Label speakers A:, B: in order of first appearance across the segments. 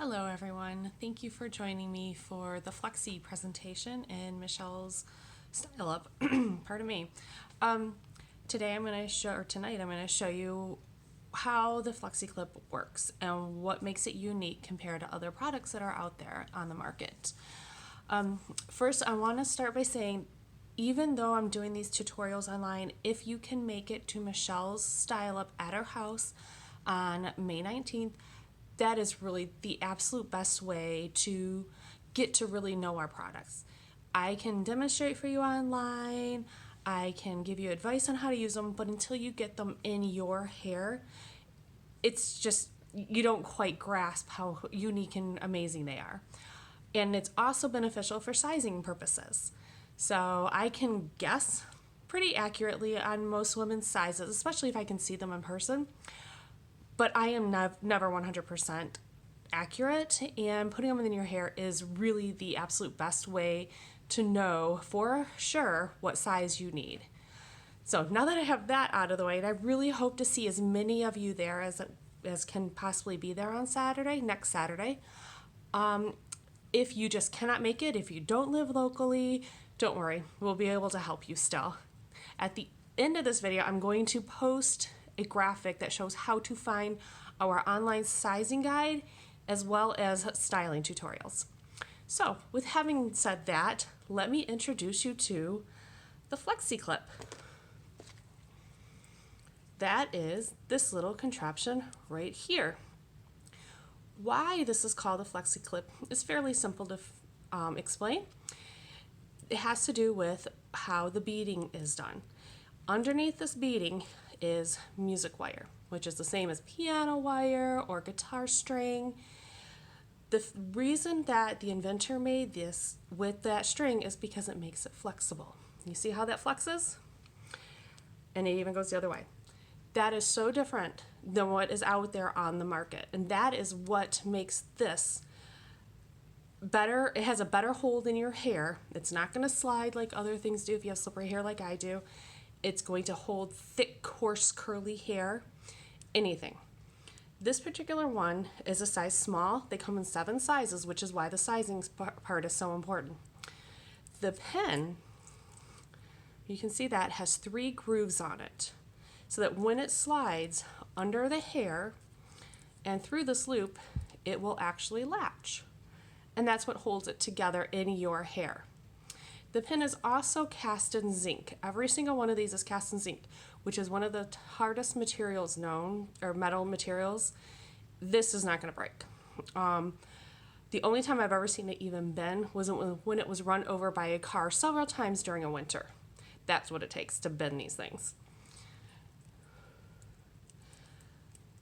A: Hello everyone, thank you for joining me for the Flexi presentation in Michelle's Style Up. Pardon me. Today I'm going to show, or tonight I'm going to show you how the Flexi clip works and what makes it unique compared to other products that are out there on the market. First, I want to start by saying, even though I'm doing these tutorials online, if you can make it to Michelle's Style Up at her house on May 19th, that is really the absolute best way to get to really know our products. I can demonstrate for you online, I can give you advice on how to use them, but until you get them in your hair, it's just, you don't quite grasp how unique and amazing they are. And it's also beneficial for sizing purposes. So I can guess pretty accurately on most women's sizes, especially if I can see them in person. But I am never 100% accurate, and putting them in your hair is really the absolute best way to know for sure what size you need. So now that I have that out of the way, and I really hope to see as many of you there as can possibly be there on Saturday, next Saturday. If you just cannot make it, if you don't live locally, don't worry, we'll be able to help you still. At the end of this video, I'm going to post a graphic that shows how to find our online sizing guide as well as styling tutorials. So with having said that, let me introduce you to the Flexi clip. That is this little contraption right here. Why this is called a Flexi clip is fairly simple to explain. It has to do with how the beading is done. Underneath this beading is music wire, which is the same as piano wire or guitar string. The reason that the inventor made this with that string is because it makes it flexible. You see how that flexes? And it even goes the other way. That is so different than what is out there on the market, and that is what makes this better. It has a better hold in your hair. It's not going to slide like other things do if you have slippery hair like I do. It's going to hold thick, coarse, curly hair, anything. This particular one is a size small. They come in 7 sizes, which is why the sizing part is so important. The pen, you can see that has 3 grooves on it, so that when it slides under the hair and through this loop, it will actually latch. And that's what holds it together in your hair. The pin is also cast in zinc. Every single one of these is cast in zinc, which is one of the hardest materials known, or metal materials. This is not going to break. The only time I've ever seen it even bend was when it was run over by a car several times during a winter. That's what it takes to bend these things.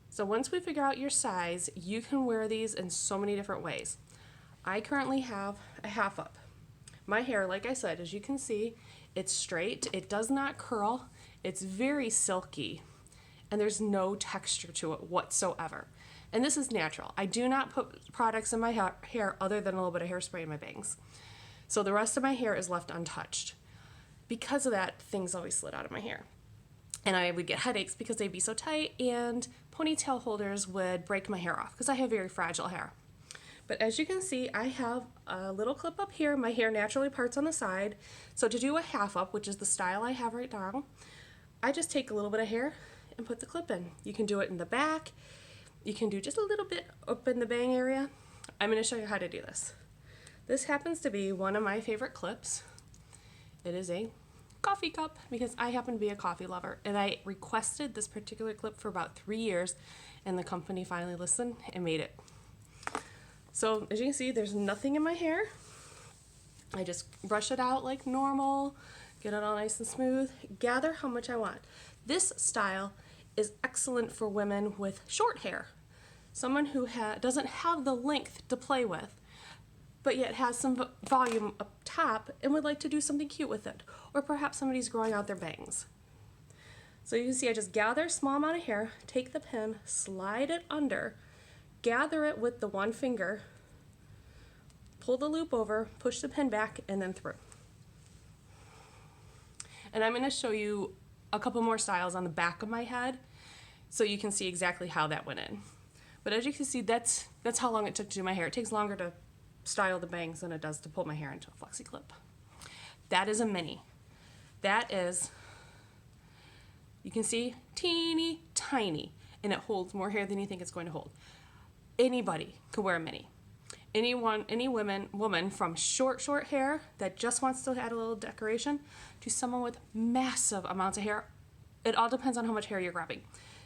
A: So once we figure out your size, you can wear these in so many different ways. I currently have a half up. My hair, like I said, as you can see, it's straight, it does not curl, it's very silky, and there's no texture to it whatsoever. And this is natural. I do not put products in my hair other than a little bit of hairspray in my bangs. So the rest of my hair is left untouched. Because of that, things always slid out of my hair. And I would get headaches because they'd be so tight, and ponytail holders would break my hair off because I have very fragile hair. But as you can see, I have a little clip up here. My hair naturally parts on the side. So to do a half up, which is the style I have right now, I just take a little bit of hair and put the clip in. You can do it in the back. You can do just a little bit up in the bang area. I'm going to show you how to do this. This happens to be one of my favorite clips. It is a coffee cup because I happen to be a coffee lover, and I requested this particular clip for about 3 years, and the company finally listened and made it. So as you can see, there's nothing in my hair. I just brush it out like normal, get it all nice and smooth, gather how much I want. This style is excellent for women with short hair. Someone who doesn't have the length to play with, but yet has some volume up top and would like to do something cute with it. Or perhaps somebody's growing out their bangs. So you can see I just gather a small amount of hair, take the pin, slide it under, gather it with the one finger, pull the loop over, push the pin back, and then through. And I'm going to show you a couple more styles on the back of my head so you can see exactly how that went in. But as you can see, that's how long it took to do my hair. It takes longer to style the bangs than it does to pull my hair into a flexi clip. That is a mini. That is, you can see, teeny tiny, and it holds more hair than you think it's going to hold. Anybody could wear a mini. Any woman from short hair that just wants to add a little decoration to someone with massive amounts of hair. It all depends on how much hair you're grabbing.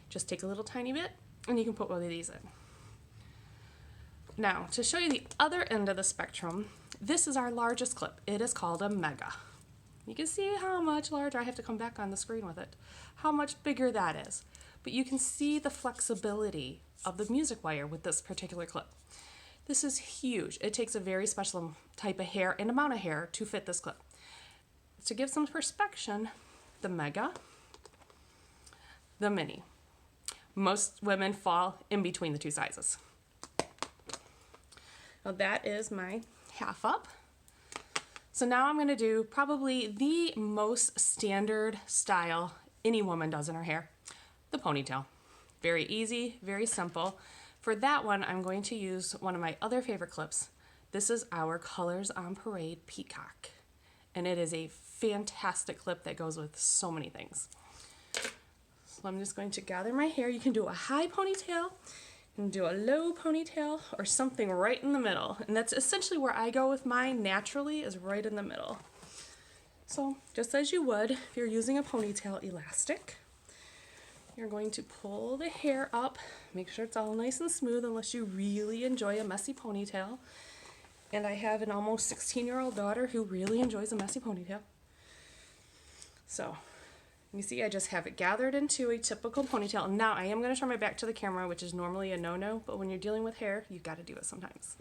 A: Just take a little tiny bit and you can put one of these in. Now, to show you the other end of the spectrum, this is our largest clip. It is called a mega. You can see how much larger, I have to come back on the screen with it, how much bigger that is. But you can see the flexibility of the music wire with this particular clip. This is huge. It takes a very special type of hair and amount of hair to fit this clip. To give some perspective, the mega, the mini. Most women fall in between the two sizes. Now that is my half up. So now I'm going to do probably the most standard style any woman does in her hair, the ponytail. Very easy, very simple. For that one, I'm going to use one of my other favorite clips. This is our Colors on Parade Peacock. And it is a fantastic clip that goes with so many things. So I'm just going to gather my hair. You can do a high ponytail, you can do a low ponytail, or something right in the middle. And that's essentially where I go with mine naturally, is right in the middle. So just as you would if you're using a ponytail elastic, you're going to pull the hair up, make sure it's all nice and smooth unless you really enjoy a messy ponytail. And I have an almost 16-year-old daughter who really enjoys a messy ponytail. So you see I just have it gathered into a typical ponytail. Now I am going to turn my back to the camera, which is normally a no-no, but when you're dealing with hair, you've got to do it sometimes.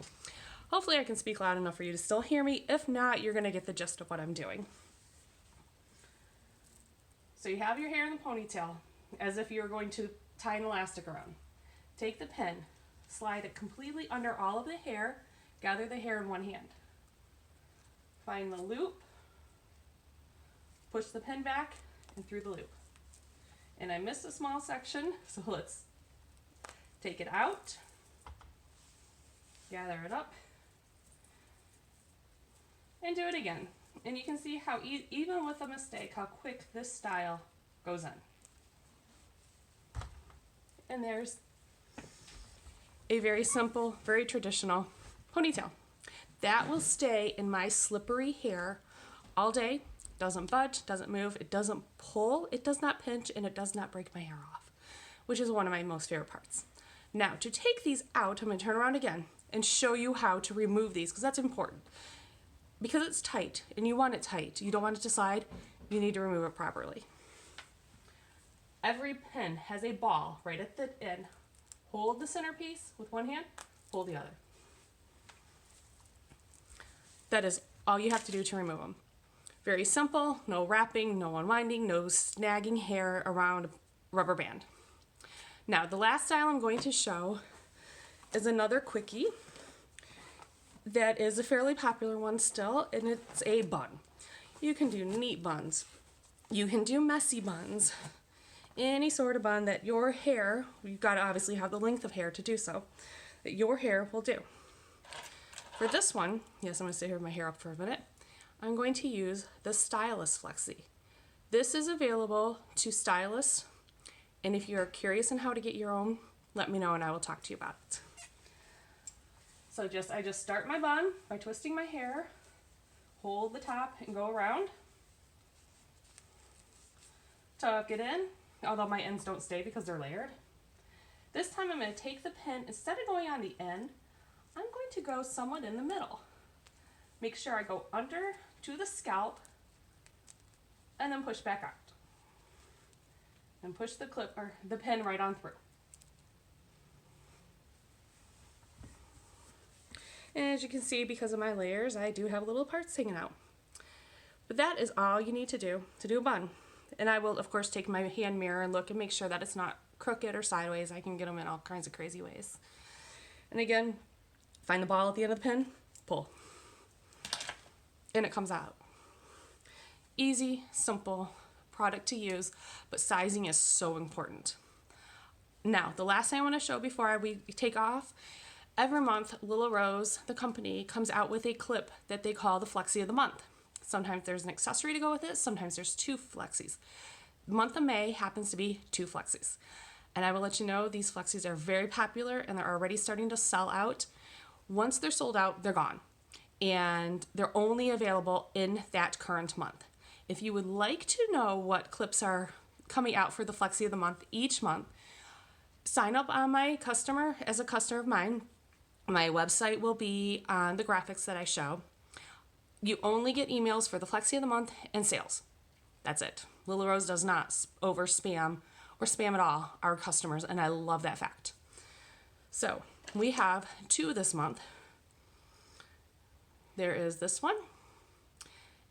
A: Hopefully I can speak loud enough for you to still hear me. If not, you're going to get the gist of what I'm doing. So you have your hair in the ponytail, as if you're going to tie an elastic around. Take the pin, slide it completely under all of the hair, gather the hair in one hand. Find the loop, push the pin back and through the loop. And I missed a small section, so let's take it out, gather it up, and do it again. And you can see how even with a mistake, how quick this style goes in. And there's a very simple, very traditional ponytail. That will stay in my slippery hair all day. Doesn't budge, doesn't move, it doesn't pull, it does not pinch, and it does not break my hair off, which is one of my most favorite parts. Now, to take these out, I'm going to turn around again and show you how to remove these, because that's important. Because it's tight, and you want it tight, you don't want it to slide, you need to remove it properly. Every pin has a ball right at the end. Hold the centerpiece with one hand, hold the other. That is all you have to do to remove them. Very simple, no wrapping, no unwinding, no snagging hair around a rubber band. Now, the last style I'm going to show is another quickie that is a fairly popular one still, and it's a bun. You can do neat buns. You can do messy buns. Any sort of bun that your hair, you've got to obviously have the length of hair to do so, that your hair will do. For this one, yes, I'm going to stay here with my hair up for a minute, I'm going to use the Stylist Flexi. This is available to stylists, and if you're curious on how to get your own, let me know and I will talk to you about it. So I just start my bun by twisting my hair, hold the top and go around, tuck it in, although my ends don't stay because they're layered. This time I'm going to take the pin, instead of going on the end, I'm going to go somewhat in the middle. Make sure I go under to the scalp and then push back out. And push the clip or the pin right on through. And as you can see, because of my layers, I do have little parts hanging out. But that is all you need to do a bun. And I will, of course, take my hand mirror and look and make sure that it's not crooked or sideways. I can get them in all kinds of crazy ways. And again, find the ball at the end of the pin, pull. And it comes out. Easy, simple product to use, but sizing is so important. Now, the last thing I want to show before we take off, every month, Lila Rose, the company, comes out with a clip that they call the Flexi of the Month. Sometimes there's an accessory to go with it. Sometimes there's 2 Flexis. The month of May happens to be 2 Flexis. And I will let you know these Flexis are very popular and they're already starting to sell out. Once they're sold out, they're gone. And they're only available in that current month. If you would like to know what clips are coming out for the Flexi of the Month each month, sign up on my customer as a customer of mine. My website will be on the graphics that I show. You only get emails for the Flexi of the Month and sales. That's it. Lila Rose does not over spam or spam at all our customers, and I love that fact. So we have 2 this month. There is this one,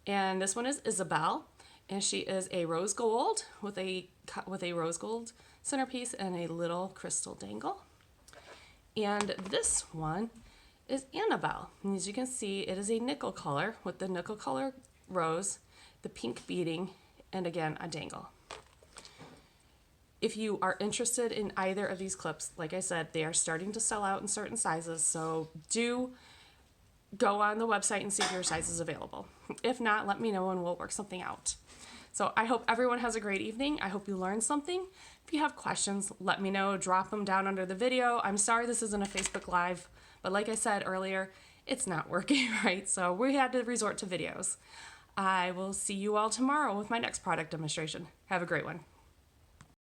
A: and this one is Isabel, and she is a rose gold with a rose gold centerpiece and a little crystal dangle. And this one is Annabelle, and as you can see, it is a nickel color with the nickel color rose, the pink beading, and again a dangle. If you are interested in either of these clips, like I said, they are starting to sell out in certain sizes, so do go on the website and see if your size is available. If not, let me know and we'll work something out. So I hope everyone has a great evening. I hope you learned something. If you have questions, let me know. Drop them down under the video. I'm sorry this isn't a Facebook Live, but like I said earlier, it's not working right, so we had to resort to videos. I will see you all tomorrow with my next product demonstration. Have a great one.